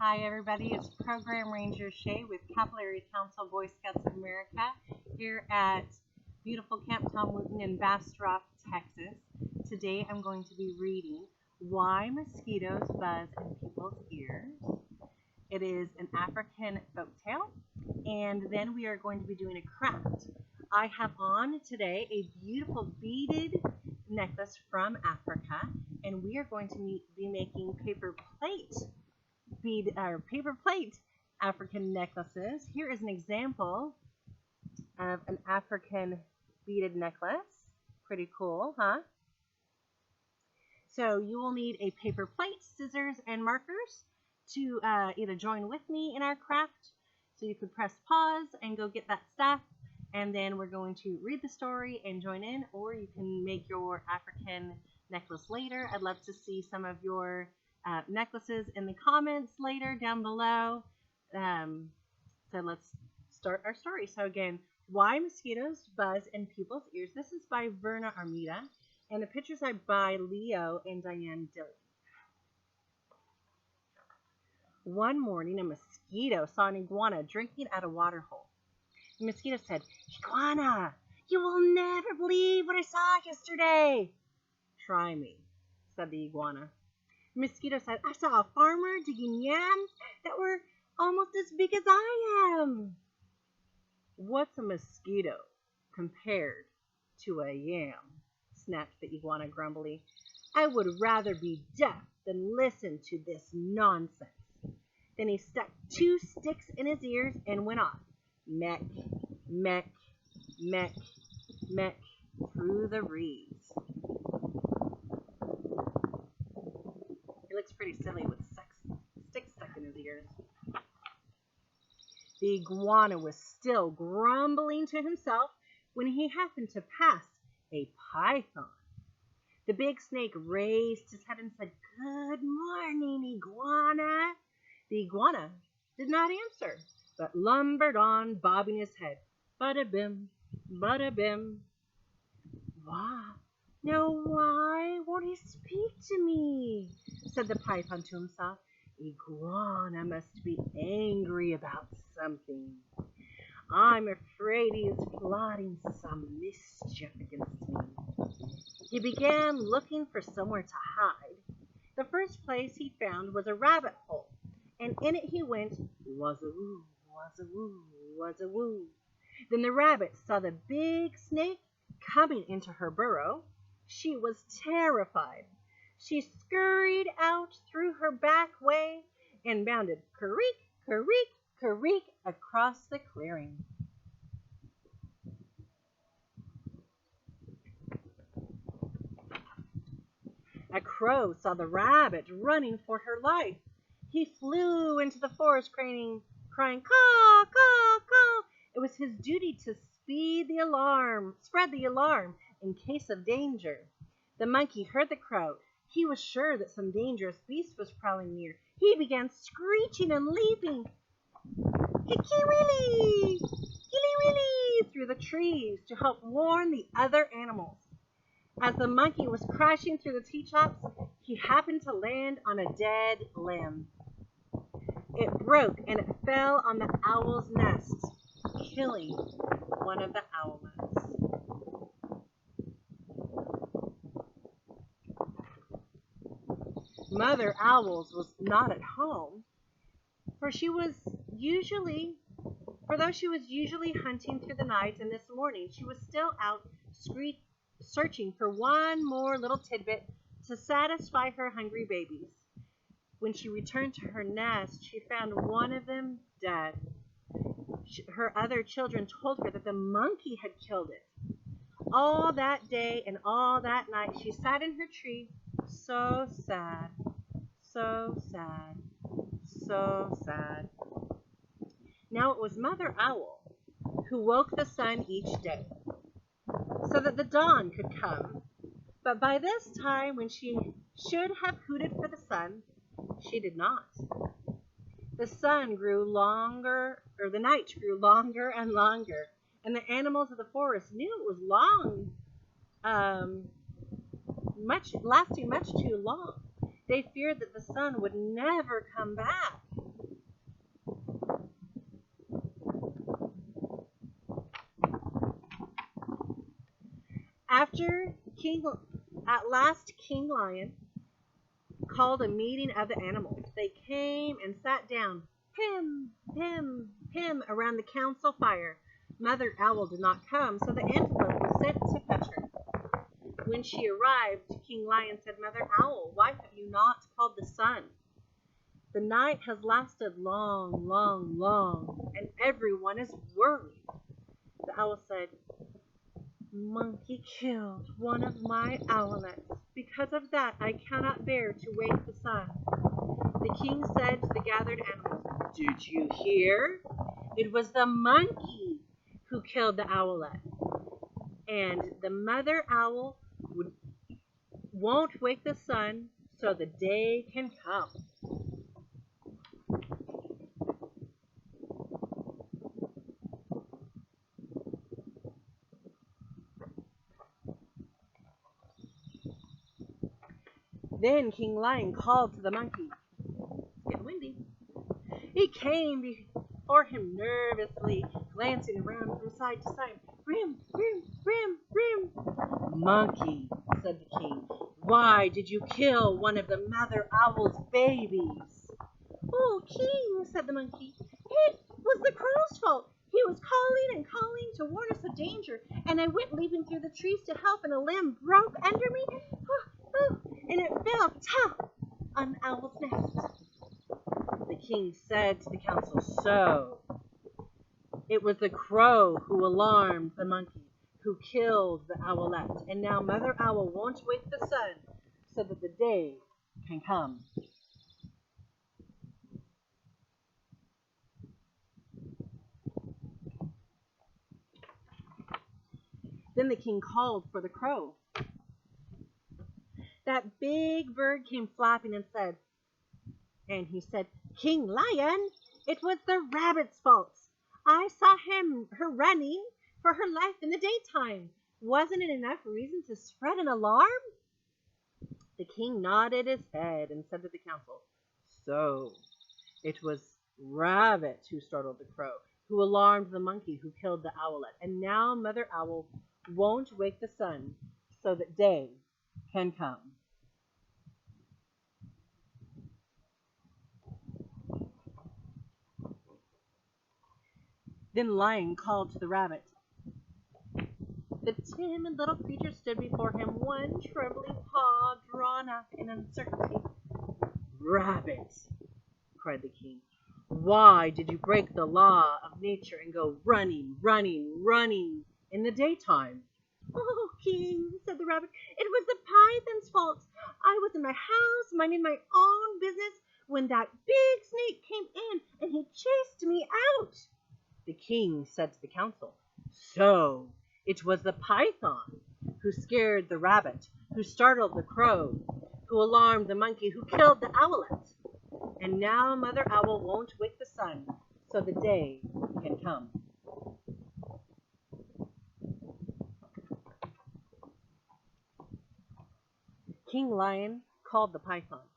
Hi everybody, it's Program Ranger Shea with Capillary Council Boy Scouts of America here at beautiful Camp Tom Wooten in Bastrop, Texas. Today I'm going to be reading Why Mosquitoes Buzz in People's Ears. It is an African folktale, and then we are going to be doing a craft. I have on today a beautiful beaded necklace from Africa, and we are going to be making paper plate African necklaces. Here is an example of an African beaded necklace. Pretty cool, huh? So you will need a paper plate, scissors, and markers to either join with me in our craft. So you could press pause and go get that stuff, and then we're going to read the story and join in, or you can make your African necklace later. I'd love to see some of your necklaces in the comments later down below. So let's start our story. So again, Why Mosquitoes Buzz in People's Ears. This is by Verna Armida, and the pictures are by Leo and Diane Dilley. One morning, a mosquito saw an iguana drinking at a water hole. The mosquito said, "Iguana, you will never believe what I saw yesterday." "Try me," said the iguana. The mosquito said, "I saw a farmer digging yams that were almost as big as I am." "What's a mosquito compared to a yam?" snapped the iguana grumbly. "I would rather be deaf than listen to this nonsense." Then he stuck 2 sticks in his ears and went off. Meck, meck, meck, meck through the reeds. He looks pretty silly with sticks stuck in his ears. The iguana was still grumbling to himself when he happened to pass a python. The big snake raised his head and said, "Good morning, iguana." The iguana did not answer, but lumbered on, bobbing his head. Bada-bim, bada-bim. "Why? Now why won't he speak to me?" said the python to himself. "Iguana must be angry about something. I'm afraid he is plotting some mischief against me." He began looking for somewhere to hide. The first place he found was a rabbit hole, and in it he went, wazoo, wazoo, wazoo. Then the rabbit saw the big snake coming into her burrow. She was terrified. She scurried out through her back way and bounded creak, creak, creak across the clearing. A crow saw the rabbit running for her life. He flew into the forest crying, "Caw, caw, caw." It was his duty to spread the alarm in case of danger. The monkey heard the crow. He was sure that some dangerous beast was prowling near. He began screeching and leaping, "Hickey-willy, gilly-willy," through the trees to help warn the other animals. As the monkey was crashing through the tree tops, he happened to land on a dead limb. It broke and it fell on the owl's nest, killing one of the owlets. Mother Owl was not at home, for though she was usually hunting through the night, and this morning she was still out searching for one more little tidbit to satisfy her hungry babies. When she returned to her nest, she found one of them dead. Her other children told her that the monkey had killed it. All that day and all that night she sat in her tree, so sad, so sad, so sad. Now it was Mother Owl who woke the sun each day so that the dawn could come. But by this time, when she should have hooted for the sun, she did not. The night grew longer and longer, and the animals of the forest knew it was lasting much too long. They feared that the sun would never come back. After at last King Lion called a meeting of the animals. They came and sat down, him, around the council fire. Mother Owl did not come, so the antelope was sent to fetch her. When she arrived, King Lion said, Mother Owl, why have you not called the sun? The night has lasted long, and everyone is worried. The owl said, Monkey killed one of my owlets. Because of that, I cannot bear to wake the sun. The king said to the gathered animals, Did you hear? It was the monkey who killed the owlet. And the mother owl won't wake the sun so the day can come. Then King Lion called to the monkey. It's getting windy. He came before him nervously, glancing around from side to side. Rim. Monkey, said the king, why did you kill one of the mother owl's babies? Oh, king, said the monkey, it was the crow's fault. He was calling to warn us of danger, and I went leaping through the trees to help, and a limb broke under me, and it fell tough on the owl's nest. The king said to the council, So it was the crow who alarmed the monkey, who killed the owlet, and now Mother Owl won't wake the sun so that the day can come. Then the king called for the crow. That big bird came flapping and he said, King Lion, it was the rabbit's fault. I saw her running for her life in the daytime. Wasn't it enough reason to spread an alarm? The king nodded his head and said to the council, So it was Rabbit who startled the crow, who alarmed the monkey, who killed the owlet, and now Mother Owl won't wake the sun so that day can come. Then Lion called to the rabbit. The timid little creature stood before him, one trembling paw drawn up in uncertainty. Rabbit, cried the king, why did you break the law of nature and go running in the daytime? Oh, king, said the rabbit, it was the python's fault. I was in my house minding my own business when that big snake came in and he chased me out. The king said to the council, So it was the python who scared the rabbit, who startled the crow, who alarmed the monkey, who killed the owlet. And now Mother Owl won't wake the sun so the day can come. King Lion called the python,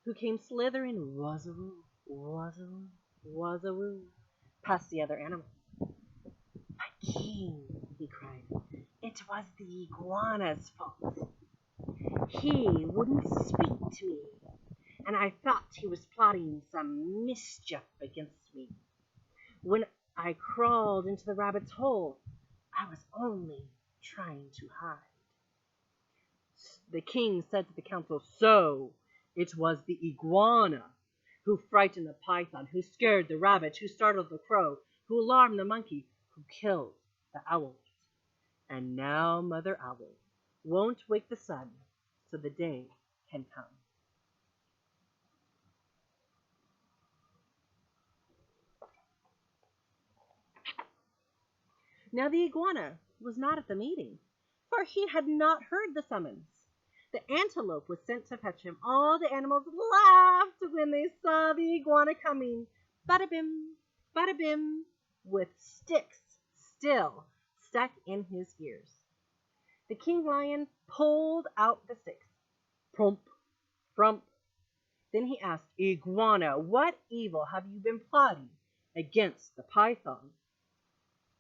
who came slithering wazoo, past the other animals. My king, he cried, it was the iguana's fault. He wouldn't speak to me, and I thought he was plotting some mischief against me. When I crawled into the rabbit's hole, I was only trying to hide. The king said to the council, So it was the iguana who frightened the python, who scared the rabbit, who startled the crow, who alarmed the monkey, who killed the owlet. And now Mother Owl won't wake the sun so the day can come. Now the iguana was not at the meeting, for he had not heard the summons. The antelope was sent to fetch him. All the animals laughed when they saw the iguana coming. Bada bim, with sticks still stuck in his ears. The king lion pulled out the sticks. Prump, frump. Then he asked, Iguana, what evil have you been plotting against the python?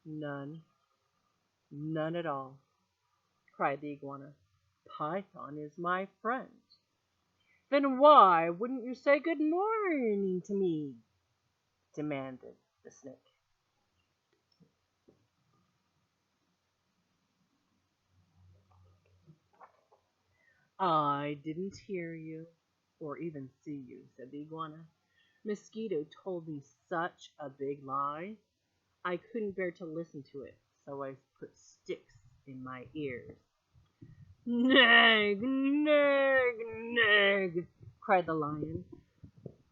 None at all, cried the iguana. "Python is my friend." "Then why wouldn't you say good morning to me?" demanded the snake. "I didn't hear you, or even see you," said the iguana. "Mosquito told me such a big lie. I couldn't bear to listen to it, so I put sticks in my ears." "Nag, nag, nag," cried the lion.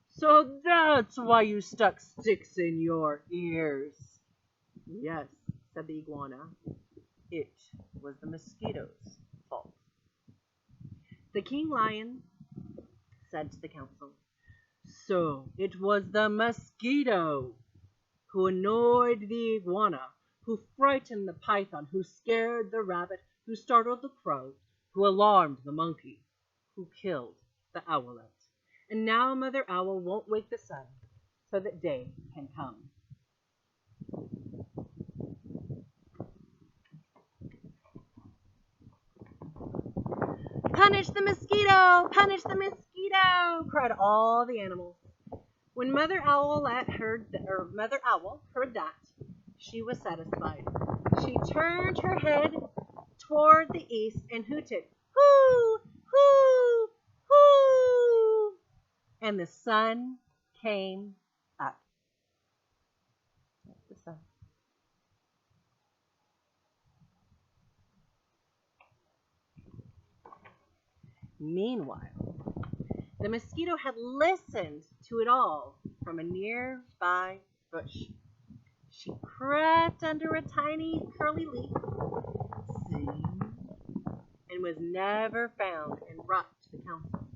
"So that's why you stuck sticks in your ears." "Yes," said the iguana. "It was the mosquito's fault." The king lion said to the council, "So it was the mosquito who annoyed the iguana, who frightened the python, who scared the rabbit, who startled the crow, who alarmed the monkey, who killed the owlet. And now Mother Owl won't wake the sun so that day can come." "Punish the mosquito! Punish the mosquito!" cried all the animals. When Mother Owl heard that, she was satisfied. She turned her head toward the east and hooted, "Hoo! Hoo! Hoo!" And the sun came up. The sun. Meanwhile, the mosquito had listened to it all from a nearby bush. She crept under a tiny curly leaf, and was never found and brought to the council.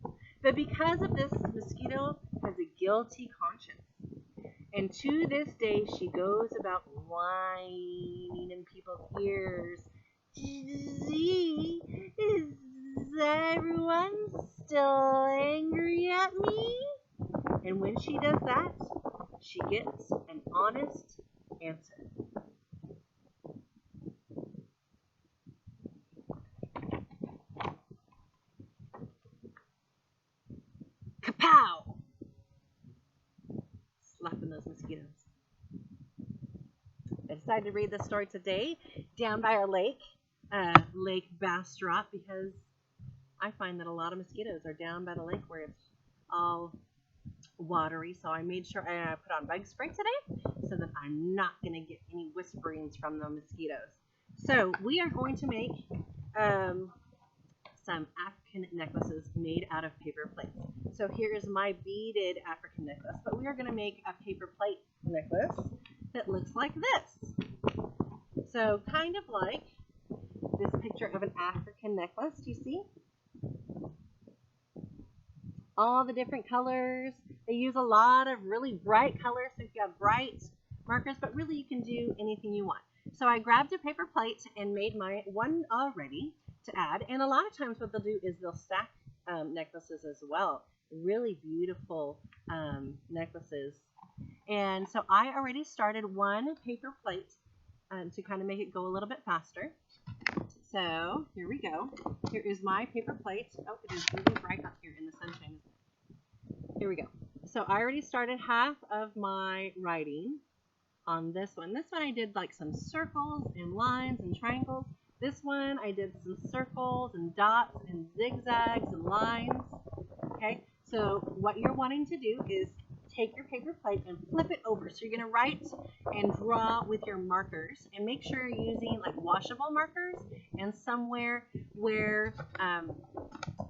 But because of this, the mosquito has a guilty conscience. And to this day, she goes about whining in people's ears. "Gee, is everyone still angry at me?" And when she does that, she gets an honest answer. Kapow! Slapping those mosquitoes. I decided to read this story today down by our lake, Lake Bastrop, because I find that a lot of mosquitoes are down by the lake where it's all watery. So I made sure I put on bug spray today so that I'm not going to get any whisperings from the mosquitoes. So we are going to make some African necklaces made out of paper plates. So here is my beaded African necklace, but we are going to make a paper plate necklace that looks like this. So kind of like this picture of an African necklace, do you see? All the different colors. They use a lot of really bright colors, so if you have bright markers, but really you can do anything you want. So I grabbed a paper plate and made my one already to add, and a lot of times what they'll do is they'll stack necklaces as well. Really beautiful necklaces. And so I already started one paper plate to kind of make it go a little bit faster. So here we go. Here is my paper plate. Oh, it is really bright up here in the sunshine. Here we go. So I already started half of my writing on this one. This one I did like some circles and lines and triangles. This one I did some circles and dots and zigzags and lines. Okay, so what you're wanting to do is take your paper plate and flip it over. So you're going to write and draw with your markers, and make sure you're using like washable markers and somewhere where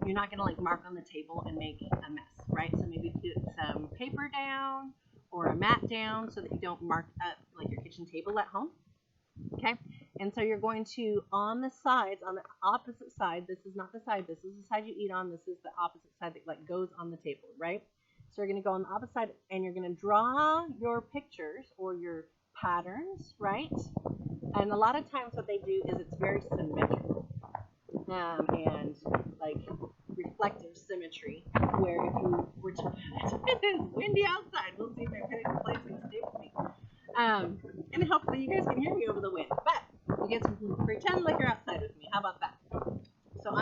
you're not going to like mark on the table and make a mess, right? So maybe put some paper down or a mat down so that you don't mark up like your kitchen table at home. Okay, and so you're going to, on the sides, on the opposite side, this is not the side, this is the side you eat on, this is the opposite side that like goes on the table, right? So you're going to go on the opposite side and you're going to draw your pictures or your patterns, right? And a lot of times what they do is it's very symmetrical and like reflective symmetry, where if you were to, it is windy outside, we'll see if my paper plate's going to stay with me. And hopefully you guys can hear me over the wind, but you get to pretend like you're outside with me. How about that?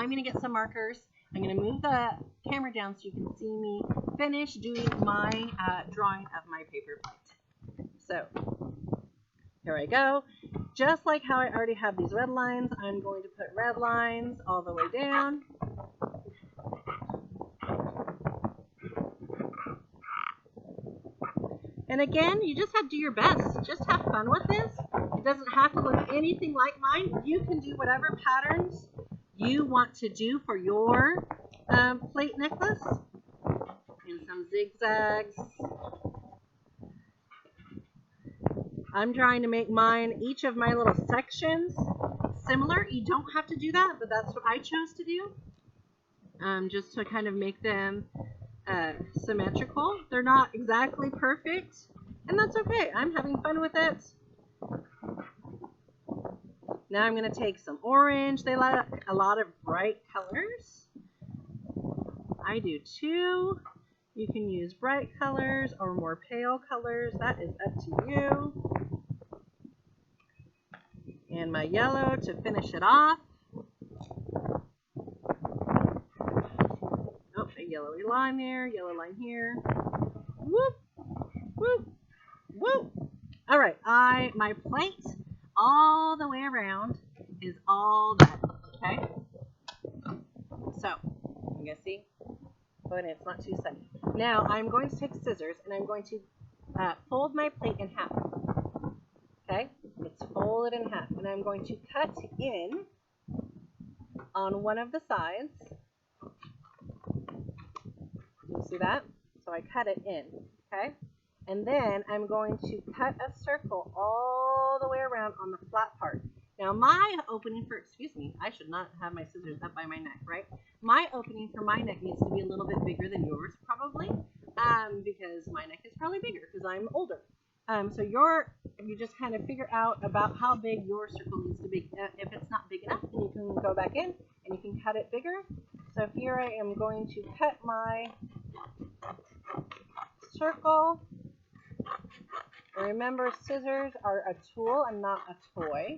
I'm going to get some markers. I'm going to move the camera down so you can see me finish doing my drawing of my paper plate. So here I go. Just like how I already have these red lines, I'm going to put red lines all the way down. And again, you just have to do your best. Just have fun with this. It doesn't have to look anything like mine. You can do whatever patterns you want to do for your plate necklace. And some zigzags. I'm trying to make mine, each of my little sections, similar. You don't have to do that, but that's what I chose to do. Just to kind of make them symmetrical. They're not exactly perfect, and that's okay. I'm having fun with it. Now I'm going to take some orange. They like a lot of bright colors. I do too. You can use bright colors or more pale colors. That is up to you. And my yellow to finish it off. Oh, a yellowy line there, yellow line here. Whoop, whoop, whoop. All right, my plate all the way around is all done, okay? So, you guys see? Oh, and it's not too sunny. Now, I'm going to take scissors, and I'm going to fold my plate in half, okay? It's folded in half, and I'm going to cut in on one of the sides. You see that? So I cut it in, okay? And then I'm going to cut a circle all the way around on the flat part. Now my opening for, excuse me, I should not have my scissors up by my neck, right? My opening for my neck needs to be a little bit bigger than yours, probably, because my neck is probably bigger because I'm older. So you just kind of figure out about how big your circle needs to be. If it's not big enough, then you can go back in and you can cut it bigger. So here I am going to cut my circle. Remember, scissors are a tool and not a toy,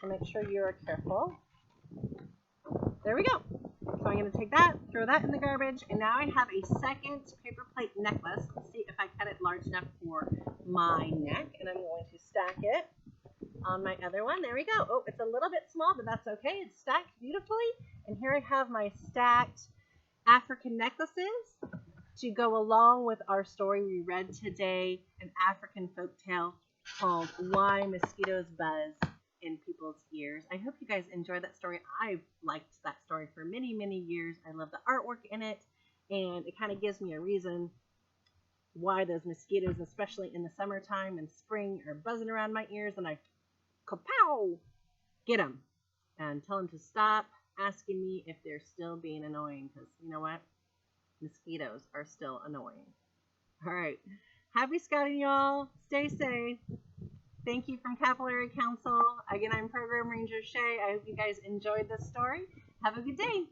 so make sure you are careful. There we go. So I'm going to take that, throw that in the garbage, and now I have a second paper plate necklace. Let's see if I cut it large enough for my neck, and I'm going to stack it on my other one. There we go. Oh, it's a little bit small, but that's okay. It's stacked beautifully, and here I have my stacked African necklaces to go along with our story we read today, an African folktale called Why Mosquitoes Buzz in People's Ears. I hope you guys enjoyed that story. I've liked that story for many, many years. I love the artwork in it, and it kind of gives me a reason why those mosquitoes, especially in the summertime and spring, are buzzing around my ears, and I kapow, get them and tell them to stop asking me if they're still being annoying, because you know what? Mosquitoes are still annoying. All right. Happy scouting, y'all. Stay safe. Thank you from Capillary Council. Again, I'm Program Ranger Shea. I hope you guys enjoyed this story. Have a good day.